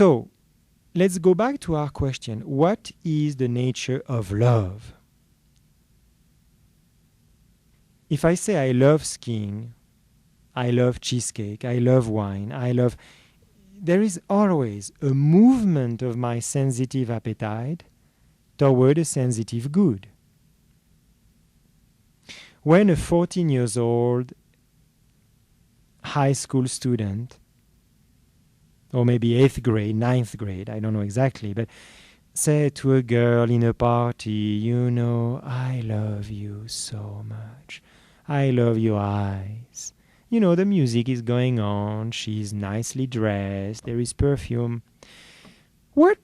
So, let's go back to our question. What is the nature of love? If I say I love skiing, I love cheesecake, I love wine, there is always a movement of my sensitive appetite toward a sensitive good. When a 14 years old high school student, or maybe 8th grade, 9th grade, I don't know exactly, but say to a girl in a party, I love you so much. I love your eyes. The music is going on, she's nicely dressed, there is perfume. What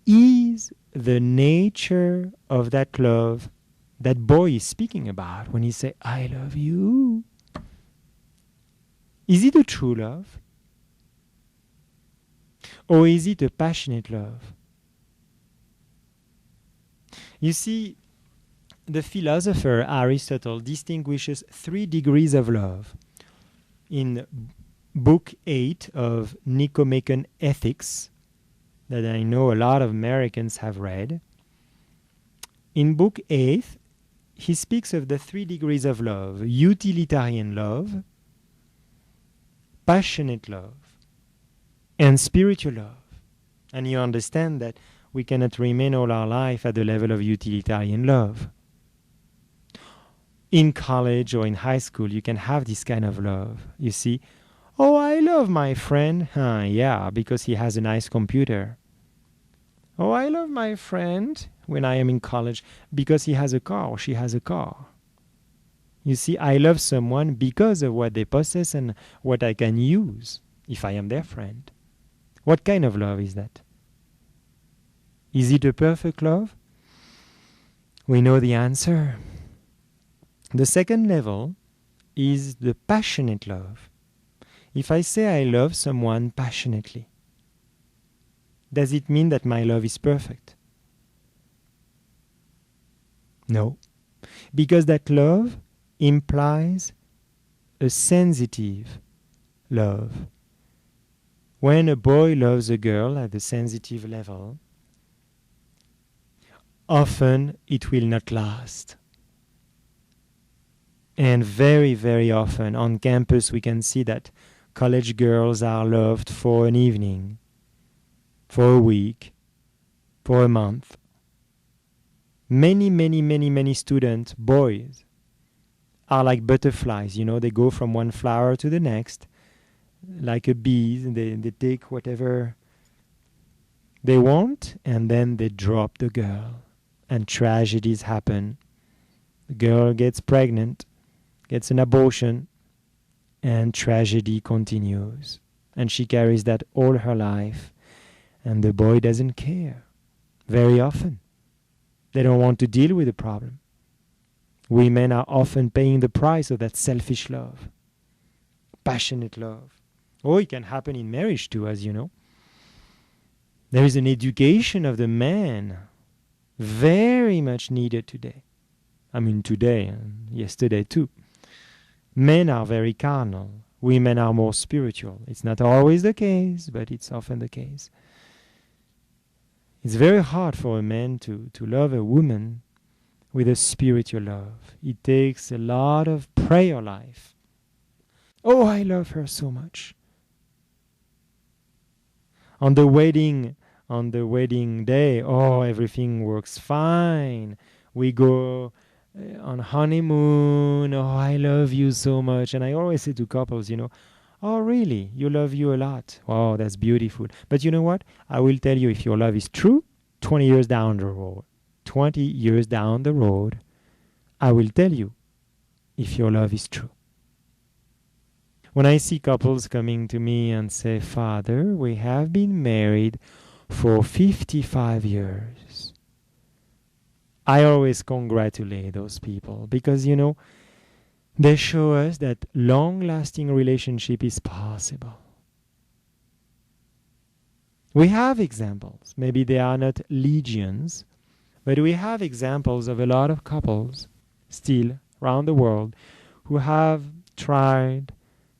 is the nature of that love that boy is speaking about when he say, I love you? Is it a true love? Or is it a passionate love? You see, the philosopher Aristotle distinguishes 3 degrees of love. In Book 8 of Nicomachean Ethics, that I know a lot of Americans have read, in Book 8, he speaks of the 3 degrees of love: utilitarian love, passionate love, and spiritual love. And you understand that we cannot remain all our life at the level of utilitarian love. In college or in high school, you can have this kind of love. You see, oh, I love my friend. Yeah, because he has a nice computer. Oh, I love my friend when I am in college because he has a car or she has a car. You see, I love someone because of what they possess and what I can use if I am their friend. What kind of love is that? Is it a perfect love? We know the answer. The second level is the passionate love. If I say I love someone passionately, does it mean that my love is perfect? No, because that love implies a sensitive love. When a boy loves a girl at the sensitive level, often it will not last. And very, very often on campus we can see that college girls are loved for an evening, for a week, for a month. Many students, boys, are like butterflies, they go from one flower to the next, like a bee. They take whatever they want, and then they drop the girl. And tragedies happen. The girl gets pregnant, gets an abortion, and tragedy continues. And she carries that all her life. And the boy doesn't care. Very often. They don't want to deal with the problem. Women are often paying the price of that selfish love. Passionate love. Oh, it can happen in marriage too, as you know. There is an education of the man very much needed today. I mean today and yesterday too. Men are very carnal. Women are more spiritual. It's not always the case, but it's often the case. It's very hard for a man to love a woman with a spiritual love. It takes a lot of prayer life. Oh, I love her so much. On the wedding day, oh, everything works fine. We go on honeymoon. Oh, I love you so much. And I always say to couples, oh, really? You love you a lot. Oh, that's beautiful. But you know what? I will tell you, if your love is true, 20 years down the road, I will tell you if your love is true. When I see couples coming to me and say, Father, we have been married for 55 years. I always congratulate those people because, they show us that long-lasting relationship is possible. We have examples. Maybe they are not legions, but we have examples of a lot of couples still around the world who have tried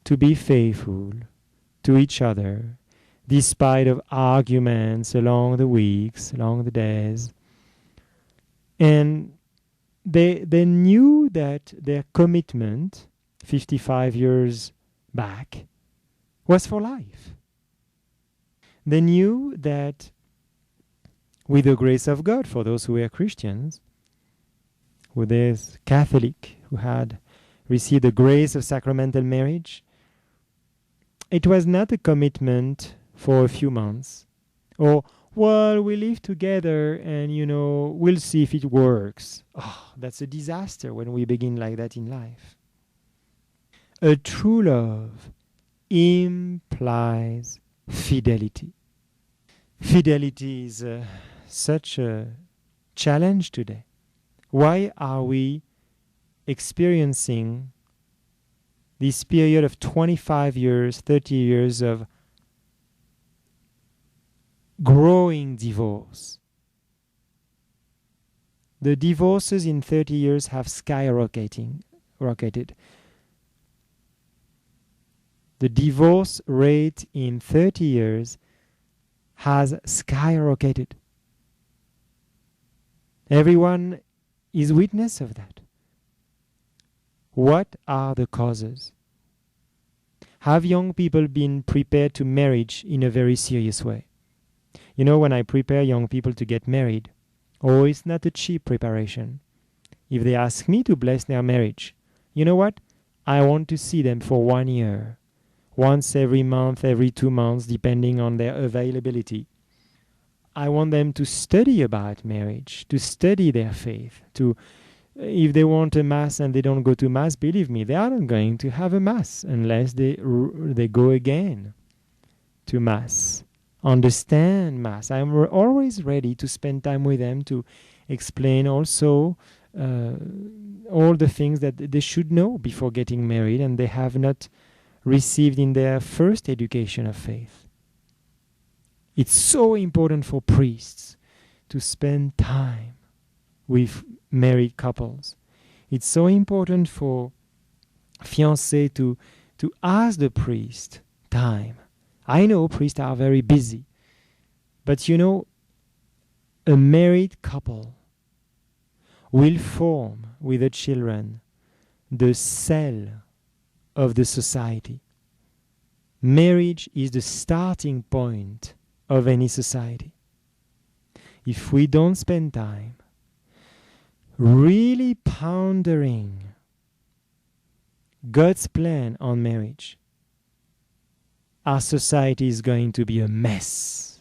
to be faithful to each other. despite of arguments along the weeks, along the days. And they knew that their commitment 55 years back was for life. They knew that with the grace of God, for those who were Christians, who there's Catholic, who had received the grace of sacramental marriage, it was not a commitment for a few months, or, well, we live together and, we'll see if it works. Oh, that's a disaster when we begin like that in life. A true love implies fidelity. Fidelity is such a challenge today. Why are we experiencing this period of 25 years, 30 years of growing divorce? The divorces in 30 years have rocketed. The divorce rate in 30 years has skyrocketed. Everyone is witness of that. What are the causes? Have young people been prepared to marriage in a very serious way? When I prepare young people to get married, it's not a cheap preparation. If they ask me to bless their marriage, you know what? I want to see them for 1 year. Once every month, every 2 months, depending on their availability. I want them to study about marriage, to study their faith. If they want a mass and they don't go to mass, believe me, they aren't going to have a mass unless they go again to mass. Understand mass. I'm always ready to spend time with them to explain also all the things that they should know before getting married and they have not received in their first education of faith. It's so important for priests to spend time with married couples. It's so important for fiancés to ask the priest time. I know priests are very busy, but a married couple will form with the children the cell of the society. Marriage is the starting point of any society. If we don't spend time really pondering God's plan on marriage, our society is going to be a mess.